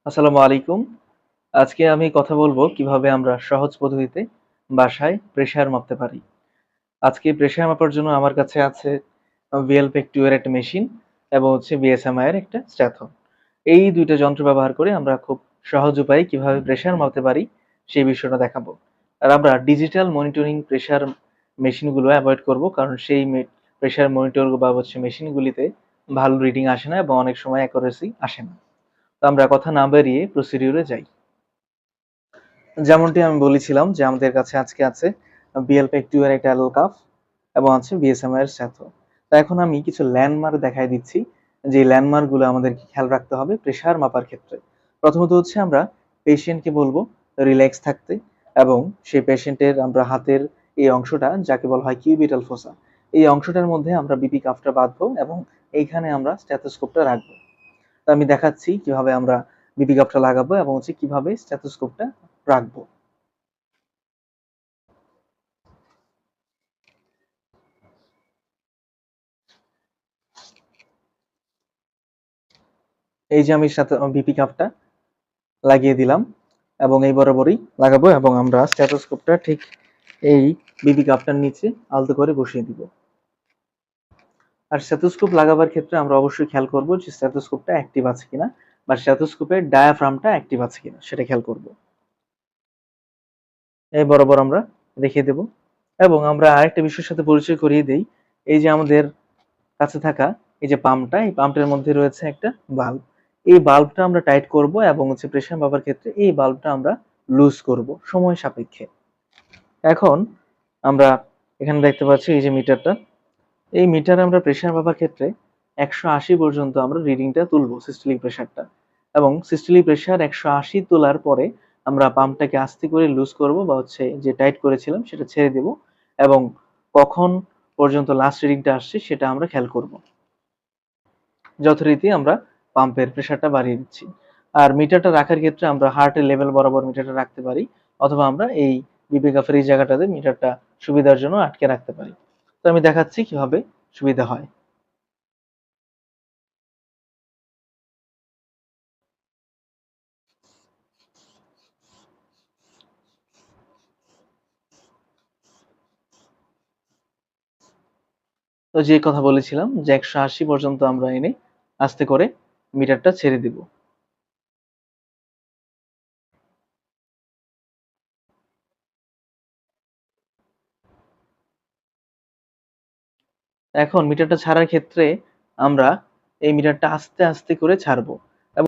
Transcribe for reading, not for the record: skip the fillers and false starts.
আসসালামু আলাইকুম। আজকে আমি কথা বলবো কিভাবে আমরা সহজ পদ্ধতিতে বাসায় প্রেশার মাপতে পারি। আজকে প্রেশার মাপার জন্য আমার কাছে আছে VLPEC2 এর একটা মেশিন এবং BSMI এর একটা স্ট্যাথো। এই ২ টা যন্ত্র ব্যবহার করে আমরা খুব সহজ উপায়ে কিভাবে প্রেশার মাপতে পারি সেই বিষয়টা দেখাবো। আর আমরা ডিজিটাল মনিটরিং প্রেশার মেশিনগুলো এভয়েড করব, কারণ সেই প্রেশার মনিটর বা মেশিনগুলিতে ভালো রিডিং আসে না এবং অনেক সময় অ্যাকুরেসি আসে না। তো আমরা কথা না বাড়িয়ে প্রসিডিউরে যাই। যেমনটি আমি বলেছিলাম যে আমাদের কাছে আজকে আছে BLPEC2 এর একটা অ্যালাল কাফ এবং আছে BSMI এর স্যাথো। তো এখন আমি কিছু ল্যান্ডমার্ক দেখায় দিচ্ছি, যে ল্যান্ডমার্ক গুলো আমাদেরকে খেয়াল রাখতে হবে প্রেশার মাপার ক্ষেত্রে। প্রথমত হচ্ছে আমরা পেশেন্টকে বলবো রিল্যাক্স থাকতে, এবং সেই পেশেন্টের আমরা হাতের এই অংশটা যাকে বলা হয় কিউবিটাল ফোসা, এই অংশটার মধ্যে আমরা বিপি কাফটা বাঁধবো এবং এইখানে আমরা স্টেথোস্কোপটা রাখবো। তো আমি দেখাচ্ছি কিভাবে আমরা বিপি কাপটা লাগাবো এবং কিভাবে স্টেথোস্কোপটা রাখবো। এই যে আমি সাথে বিপি কাপটা লাগিয়ে দিলাম এবং এই বরাবরই লাগাবো এবং আমরা স্টেথোস্কোপটা ঠিক এই বিপি কাপটার নিচে আলতো করে বসিয়ে দিব। আর স্টেথোস্কোপ লাগাবার ক্ষেত্রে আমরা অবশ্যই খেয়াল করব যে স্টেথোস্কোপটা অ্যাক্টিভ আছে কিনা বা স্টেথোস্কোপের ডায়াফ্রামটা অ্যাক্টিভ আছে কিনা সেটা খেয়াল করব। এই বরাবর আমরা রেখে দেব এবং আমরা আরেকটা বিষয়ের সাথে পরিচয় করিয়ে দেই। এই যে আমাদের কাছে থাকা এই যে পাম্পটা, এই পাম্পটার মধ্যে রয়েছে একটা বাল্ব। এই বাল্বটা আমরা টাইট করব এবং প্রেশার মাপার ক্ষেত্রে এই বাল্বটা আমরা লুজ করব সময় সাপেক্ষে। এখন আমরা এখানে দেখতে পাচ্ছি এই যে মিটারটা, এই মিটারে আমরা প্রেশার মাপার ক্ষেত্রে 180 পর্যন্ত আমরা রিডিংটা তুলবো সিস্টোলিক প্রেশারটা, এবং সিস্টোলিক প্রেশার 180 তোলার পরে আমরা পাম্পটাকে আস্তে করে লুজ করব বা যে টাইট করেছিলাম সেটা ছেড়ে দেব এবং কখন পর্যন্ত লাস্ট রিডিংটা আসছে সেটা আমরা খেয়াল করব। যথারীতি আমরা পাম্পের প্রেসারটা বাড়িয়ে দিচ্ছি। আর মিটারটা রাখার ক্ষেত্রে আমরা হার্টের লেভেল বরাবর মিটারটা রাখতে পারি, অথবা আমরা এই বিপি কাফের এই জায়গাটাতে মিটারটা সুবিধার জন্য আটকে রাখতে পারি। তো আমি দেখাচ্ছি কিভাবে সুবিধা হয়। তো যে কথা বলেছিলাম যে 180 পর্যন্ত আমরা এনে আস্তে করে মিটারটা ছেড়ে দিব। এখন মিটারটা ছাড়ার ক্ষেত্রে আমরা এই মিটারটা আস্তে আস্তে করে ছাড়বো।